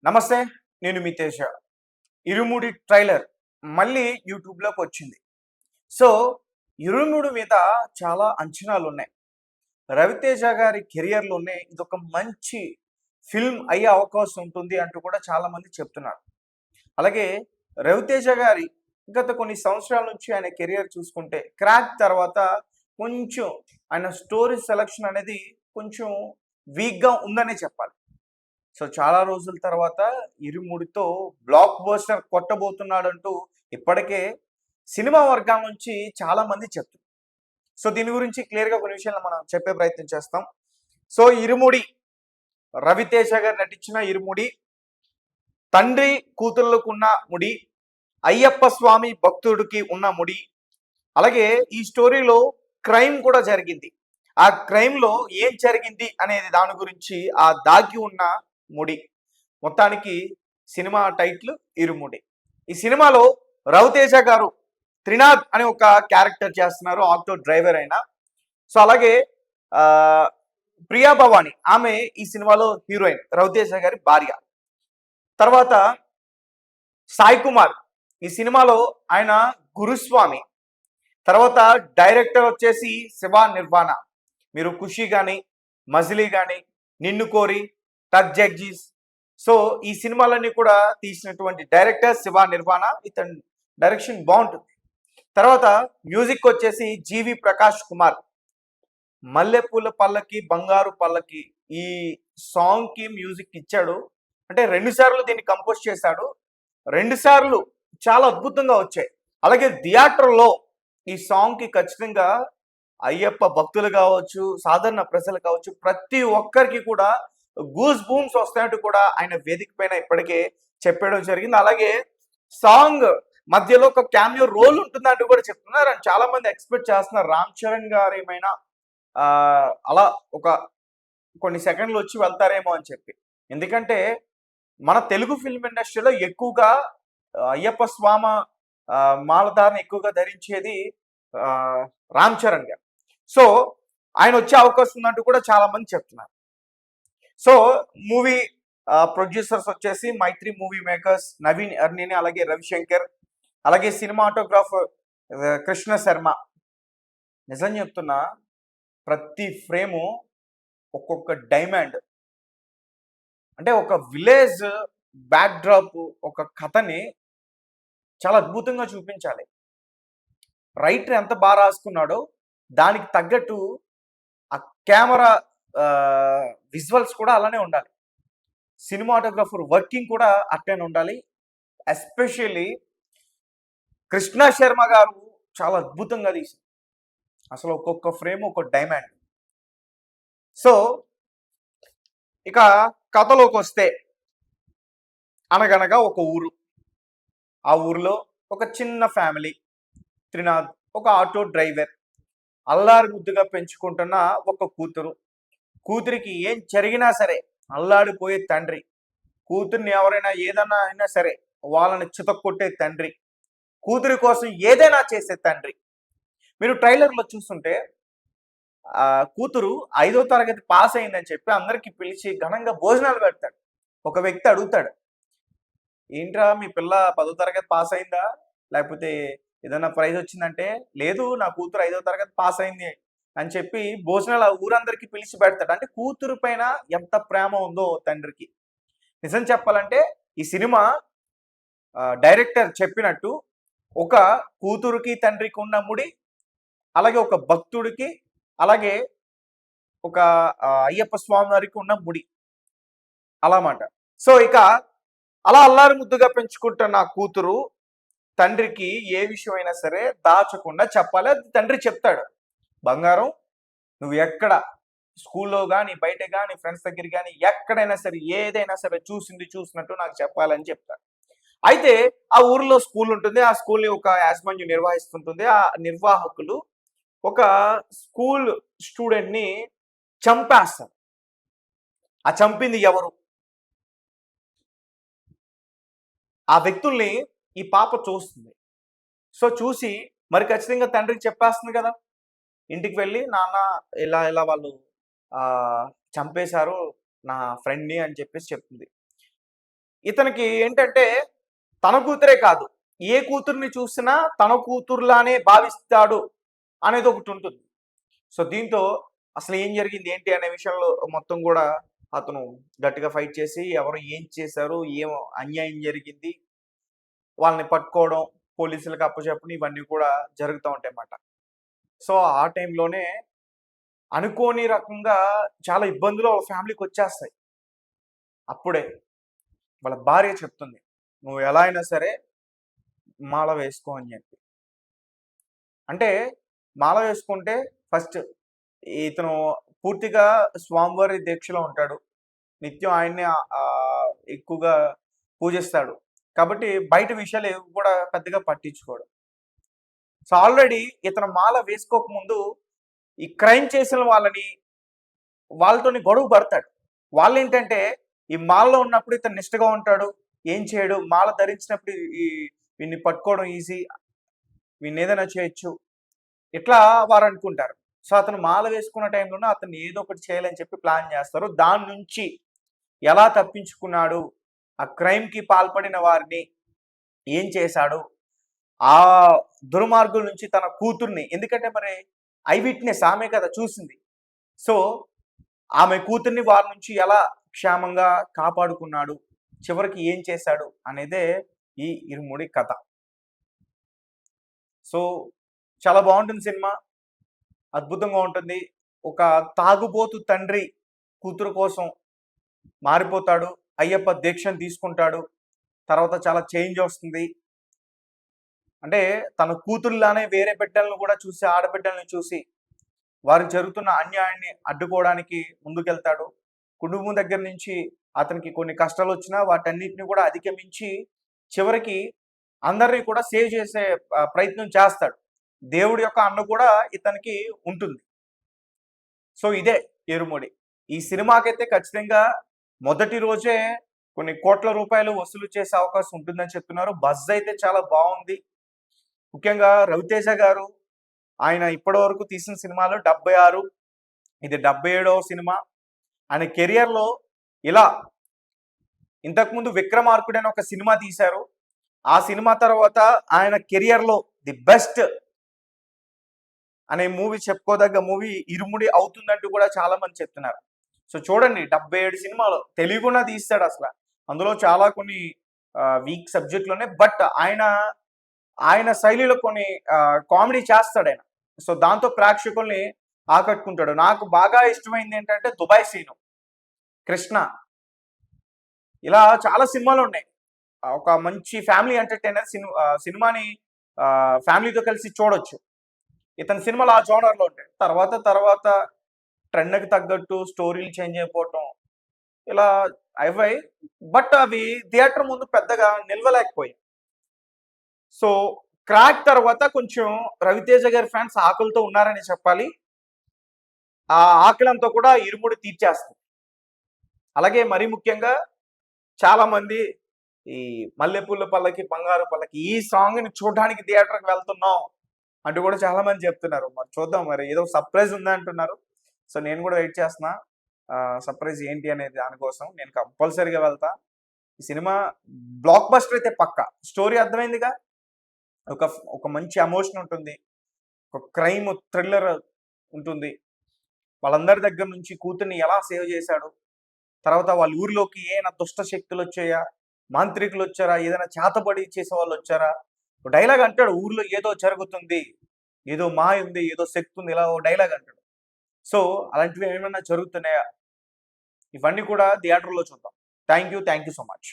నమస్తే. నేను మీ తేజ. 'ఇరుముడి' ట్రైలర్ మళ్ళీ యూట్యూబ్‌లోకి వచ్చింది. సో, 'ఇరుముడి' మీద చాలా అంచనాలున్నాయి. రవితేజ గారి కెరియర్‌లోనే ఇదొక మంచి ఫిల్మ్ అయ్యే అవకాశం ఉంటుంది అంటూ కూడా చాలామంది చెప్తున్నారు. అలాగే రవితేజ గారి గత కొన్ని సంవత్సరాల నుంచి ఆయన కెరియర్ చూసుకుంటే 'క్రాక్' తర్వాత కొంచెం ఆయన స్టోరీ సెలక్షన్ అనేది కొంచెం వీక్‌గా ఉందనే చెప్పాలి. సో, చాలా రోజుల తర్వాత 'ఇరుముడి'తో బ్లాక్ బస్టర్ కొట్టబోతున్నాడంటూ ఇప్పటికే సినిమా వర్గాల నుంచి చాలామంది చెప్తున్నారు. సో, దీని గురించి క్లియర్‌గా కొన్ని విషయాలు మనం చెప్పే ప్రయత్నం చేస్తాం. సో, 'ఇరుముడి' రవితేజ గారు నటించిన 'ఇరుముడి' తండ్రి కూతుర్లకున్న ముడి, అయ్యప్ప స్వామి భక్తుడికి ఉన్న ముడి, అలాగే ఈ స్టోరీలో క్రైమ్ కూడా జరిగింది. ఆ క్రైమ్‌లో ఏం జరిగింది అనేది దాని గురించి ఆ దాగి ఉన్న ముడి. మొత్తానికి సినిమా టైటిల్ 'ఇరుముడి'. ఈ సినిమాలో రవితేజ గారు త్రినాథ్ అనే ఒక క్యారెక్టర్ చేస్తున్నారు. ఆటో డ్రైవర్ అయిన. సో, అలాగే ప్రియా భవాని ఆమె ఈ సినిమాలో హీరోయిన్. రవితేజ గారి భార్య. తర్వాత సాయి కుమార్ ఈ సినిమాలో ఆయన గురుస్వామి. తర్వాత డైరెక్టర్ వచ్చేసి శివ నిర్వాణ. మీరు 'ఖుషి' గాని, 'మజిలీ' గాని, 'నిన్ను కోరి', 'టక్ జగ్జీస్' సో ఈ సినిమాలన్నీ కూడా తీసినటువంటి డైరెక్టర్ శివ నిర్వాణ. ఇతని డైరెక్షన్ బాగుంటుంది. తర్వాత మ్యూజిక్ వచ్చేసి జీవి ప్రకాష్ కుమార్. 'మల్లెపూల పల్లకి బంగారు పల్లకి' ఈ సాంగ్ కి మ్యూజిక్ ఇచ్చాడు. అంటే 2 సార్లు దీన్ని కంపోజ్ చేశాడు. 2 సార్లు చాలా అద్భుతంగా వచ్చాయి. అలాగే థియేటర్‌లో ఈ సాంగ్ కి ఖచ్చితంగా అయ్యప్ప భక్తులు కావచ్చు, సాధారణ ప్రజలు కావచ్చు, ప్రతి ఒక్కరికి కూడా గూస్ బూమ్స్ వస్తాయంటూ కూడా ఆయన వేదిక పైన ఇప్పటికే చెప్పడం జరిగింది. అలాగే సాంగ్ మధ్యలో ఒక క్యామియో రోల్ ఉంటుందంటూ కూడా చెప్తున్నారు. అండ్ చాలా మంది ఎక్స్పెక్ట్ చేస్తున్నారు రామ్ చరణ్ గారు ఏమైనా అలా ఒక కొన్ని సెకండ్లు వచ్చి వెళ్తారేమో అని చెప్పి. ఎందుకంటే మన తెలుగు ఫిల్మ్ ఇండస్ట్రీలో ఎక్కువగా అయ్యప్ప స్వామి మాలధారణ ఎక్కువగా ధరించేది రామ్ చరణ్ గారు. సో ఆయన వచ్చే అవకాశం ఉందంటూ కూడా చాలా మంది చెప్తున్నారు. సో మూవీ ప్రొడ్యూసర్స్ వచ్చేసి మైత్రి మూవీ మేకర్స్, నవీన్ ఎర్నిని, అలాగే రవిశంకర్, అలాగే సినిమాటోగ్రాఫర్ కృష్ణ శర్మ. నిజం చెప్తున్నా, ప్రతి ఫ్రేము ఒక్కొక్క డైమండ్. అంటే ఒక విలేజ్ బ్యాక్ డ్రాప్, ఒక కథని చాలా అద్భుతంగా చూపించాలి. రైటర్ ఎంత బాగా రాసుకున్నాడో దానికి తగ్గట్టు ఆ కెమెరా విజువల్స్ కూడా అలానే ఉండాలి. సినిమాటోగ్రాఫర్ వర్కింగ్ కూడా అట్లనే ఉండాలి. ఎస్పెషల్లీ కృష్ణ శర్మ గారు చాలా అద్భుతంగా తీశారు. అసలు ఒక్కొక్క ఫ్రేమ్ ఒక డైమండ్. సో ఇక కథలోకి వస్తే, అనగనగా ఒక ఊరు. ఆ ఊరిలో ఒక చిన్న ఫ్యామిలీ. త్రినాథ్ ఒక ఆటో డ్రైవర్. అల్లారు ముద్దుగా పెంచుకుంటున్న ఒక కూతురు. కూతురికి ఏం జరిగినా సరే అల్లాడిపోయే తండ్రి. కూతుర్ని ఎవరైనా ఏదన్నా అయినా సరే వాళ్ళని చితక్కొట్టే తండ్రి. కూతురి కోసం ఏదైనా చేసే తండ్రి. మీరు ట్రైలర్‌లో చూస్తుంటే కూతురు 5వ తరగతి పాస్ అయిందని చెప్పి అందరికి పిలిచి ఘనంగా భోజనాలు పెడతాడు. ఒక వ్యక్తి అడుగుతాడు, ఏంట్రా మీ పిల్ల 10వ తరగతి పాస్ అయిందా? లేకపోతే ఏదైనా ప్రైజ్ వచ్చిందంటే, లేదు నా కూతురు 5వ తరగతి పాస్ అయింది అని చెప్పి భోజనాలు ఊరందరికీ పిలిచి పెడతాడు. అంటే కూతురు పైన ఎంత ప్రేమ ఉందో తండ్రికి. నిజం చెప్పాలంటే ఈ సినిమా డైరెక్టర్ చెప్పినట్టు ఒక కూతురుకి తండ్రికి ఉన్న ముడి, అలాగే ఒక భక్తుడికి, అలాగే ఒక అయ్యప్ప స్వామి వారికి ఉన్న ముడి అలామాట. సో ఇక అలా అల్లారు ముద్దుగా పెంచుకుంటున్న కూతురు తండ్రికి ఏ విషయమైనా సరే దాచకుండా చెప్పాలి. అది తండ్రి చెప్తాడు. బంగారం, నువ్వు ఎక్కడ స్కూల్లో కానీ, బయట కానీ, ఫ్రెండ్స్ దగ్గర కానీ ఎక్కడైనా సరే ఏదైనా సరే చూసింది చూసినట్టు నాకు చెప్పాలని చెప్తాడు. అయితే ఆ ఊరిలో స్కూల్ ఉంటుంది. ఆ స్కూల్‌ని ఒక యాజమాన్యం నిర్వహిస్తుంటుంది. ఆ నిర్వాహకులు ఒక స్కూల్ స్టూడెంట్‌ని చంపేస్తారు. ఆ చంపింది ఎవరు? ఆ వ్యక్తుల్ని ఈ పాప చూస్తుంది. సో చూసి మరి ఖచ్చితంగా తండ్రికి చెప్పేస్తుంది కదా! ఇంటికి వెళ్ళి నాన్న ఇలా ఇలా వాళ్ళు చంపేశారు నా ఫ్రెండ్‌ని అని చెప్పేసి చెప్తుంది. ఇతనికి ఏంటంటే తన కూతురే కాదు, ఏ కూతుర్ని చూసినా తన కూతురులానే భావిస్తాడు అనేది ఒకటి ఉంటుంది. సో దీంతో అసలు ఏం జరిగింది ఏంటి అనే విషయంలో మొత్తం కూడా అతను గట్టిగా ఫైట్ చేసి ఎవరు ఏం చేశారు, ఏం అన్యాయం జరిగింది, వాళ్ళని పట్టుకోవడం, పోలీసులకు అప్పచెప్పడం ఇవన్నీ కూడా జరుగుతూ ఉంటాయన్నమాట. సో ఆ టైంలోనే అనుకోని రకంగా చాలా ఇబ్బందులు వాళ్ళ ఫ్యామిలీకి వచ్చేస్తాయి. అప్పుడే వాళ్ళ భార్య చెప్తుంది, నువ్వు ఎలా అయినా సరే మాల వేసుకో అని చెప్పి. అంటే మాల వేసుకుంటే ఫస్ట్ ఇతను పూర్తిగా స్వామివారి దీక్షలో ఉంటాడు. నిత్యం ఆయన్ని ఎక్కువగా పూజిస్తాడు. కాబట్టి బయట విషయాలు ఏవి కూడా పెద్దగా పట్టించుకోడు. సో ఆల్రెడీ ఇతను మాల వేసుకోకముందు ఈ క్రైమ్ చేసిన వాళ్ళతోని గొడవ పడతాడు. వాళ్ళేంటంటే ఈ మాలలో ఉన్నప్పుడు ఇతను నిష్టగా ఉంటాడు, ఏం చేయడు. మాల ధరించినప్పుడు వీడిని పట్టుకోవడం ఈజీ, వీడిని ఏదైనా చేయొచ్చు, ఇట్లా వారు అనుకుంటారు. సో అతను మాల వేసుకున్న టైంలోనే అతన్ని ఏదో ఒకటి చేయాలని చెప్పి ప్లాన్ చేస్తారు. దాని నుంచి ఎలా తప్పించుకున్నాడు, ఆ క్రైమ్కి పాల్పడిన వారిని ఏం చేశాడు, ఆ దుర్మార్గుల నుంచి తన కూతుర్ని, ఎందుకంటే మరి ఐ విట్నెస్ ఆమె కదా చూసింది. సో ఆమె కూతుర్ని వారి నుంచి ఎలా క్షేమంగా కాపాడుకున్నాడు, చివరికి ఏం చేశాడు అనేదే ఈ ఇరుముడి కథ. సో చాలా బాగుంటుంది సినిమా, అద్భుతంగా ఉంటుంది. ఒక తాగుబోతు తండ్రి కూతురు కోసం మారిపోతాడు, అయ్యప్ప దీక్షను తీసుకుంటాడు. తర్వాత చాలా చేంజ్ వస్తుంది. అంటే తన కూతురులానే వేరే బిడ్డలను కూడా చూసి, ఆడబిడ్డలను చూసి వారికి జరుగుతున్న అన్యాయాన్ని అడ్డుకోవడానికి ముందుకెళ్తాడు. కుటుంబం దగ్గర నుంచి అతనికి కొన్ని కష్టాలు వచ్చినా వాటన్నిటిని కూడా అధిగమించి చివరికి అందరినీ కూడా సేవ్ చేసే ప్రయత్నం చేస్తాడు. దేవుడి యొక్క అన్న కూడా ఇతనికి ఉంటుంది. సో ఇదే ఇరుముడి. ఈ సినిమాకైతే ఖచ్చితంగా మొదటి రోజే కొన్ని కోట్ల రూపాయలు వసూలు చేసే అవకాశం ఉంటుందని చెప్తున్నారు. బజ్ అయితే చాలా బాగుంది. ముఖ్యంగా రవితేజ గారు, ఆయన ఇప్పటి వరకు తీసిన సినిమాలు 76, ఇది 77వ సినిమా. ఆయన కెరియర్లో ఇలా ఇంతకుముందు విక్రమార్కుడు అని ఒక సినిమా తీశారు. ఆ సినిమా తర్వాత ఆయన కెరియర్లో ది బెస్ట్ అనే మూవీ, చెప్పుకోదగ్గ మూవీ ఇరుముడి అవుతుందంటూ కూడా చాలా మంది చెప్తున్నారు. సో చూడండి, 77 సినిమాలు తెలుగున తీస్తాడు అసలు. అందులో చాలా కొన్ని వీక్ సబ్జెక్టులోనే, బట్ ఆయన శైలిలో కొన్ని కామెడీ చేస్తాడు ఆయన. సో దాంతో ప్రేక్షకుల్ని ఆకట్టుకుంటాడు. నాకు బాగా ఇష్టమైంది ఏంటంటే దుబాయ్ సీను, కృష్ణ, ఇలా చాలా సినిమాలు ఉన్నాయి. ఒక మంచి ఫ్యామిలీ ఎంటర్టైనర్ సినిమాని ఫ్యామిలీతో కలిసి చూడొచ్చు. ఇతని సినిమాలు ఆ జోనర్లో ఉంటాయి. తర్వాత ట్రెండ్కి తగ్గట్టు స్టోరీలు చేంజ్ అయిపోవటం ఇలా అయ్యాయి. బట్ అవి థియేటర్ ముందు పెద్దగా నిల్వలేకపోయాయి. సో క్రాక్ తర్వాత కొంచెం రవితేజ గారి ఫ్యాన్స్ ఆకలితో ఉన్నారని చెప్పాలి. ఆ ఆకలంతా కూడా ఇరుముడి తీర్చేస్తుంది. అలాగే మరీ ముఖ్యంగా చాలా మంది ఈ మల్లెపూల పల్లకి బంగారు పల్లకి ఈ సాంగ్ని చూడడానికి థియేటర్కి వెళ్తున్నాం అంటూ కూడా చాలా మంది చెప్తున్నారు. మరి చూద్దాం, మరి ఏదో సర్ప్రైజ్ ఉంది అంటున్నారు. సో నేను కూడా వెయిట్ చేస్తున్నా సర్ప్రైజ్ ఏంటి అనేది. దానికోసం నేను కంపల్సరీగా వెళ్తా. ఈ సినిమా బ్లాక్ బస్టర్ అయితే పక్కా. స్టోరీ అర్థమైందిగా, ఒక మంచి ఎమోషన్ ఉంటుంది, ఒక క్రైమ్ థ్రిల్లర్ ఉంటుంది. వాళ్ళందరి దగ్గర నుంచి కూతుర్ని ఎలా సేవ్ చేశాడు, తర్వాత వాళ్ళ ఊరిలోకి ఏమైనా దుష్ట శక్తులు వచ్చాయా, మాంత్రికులు వచ్చారా, ఏదైనా చేతబడి చేసే వాళ్ళు వచ్చారా. డైలాగ్ అంటాడు, ఊర్లో ఏదో జరుగుతుంది, ఏదో మాయ ఉంది, ఏదో శక్తి ఉంది, ఇలా ఓ డైలాగ్ అంటాడు. సో అలాంటివి ఏమైనా జరుగుతున్నాయా, ఇవన్నీ కూడా థియేటర్లో చూద్దాం. Thank you so much.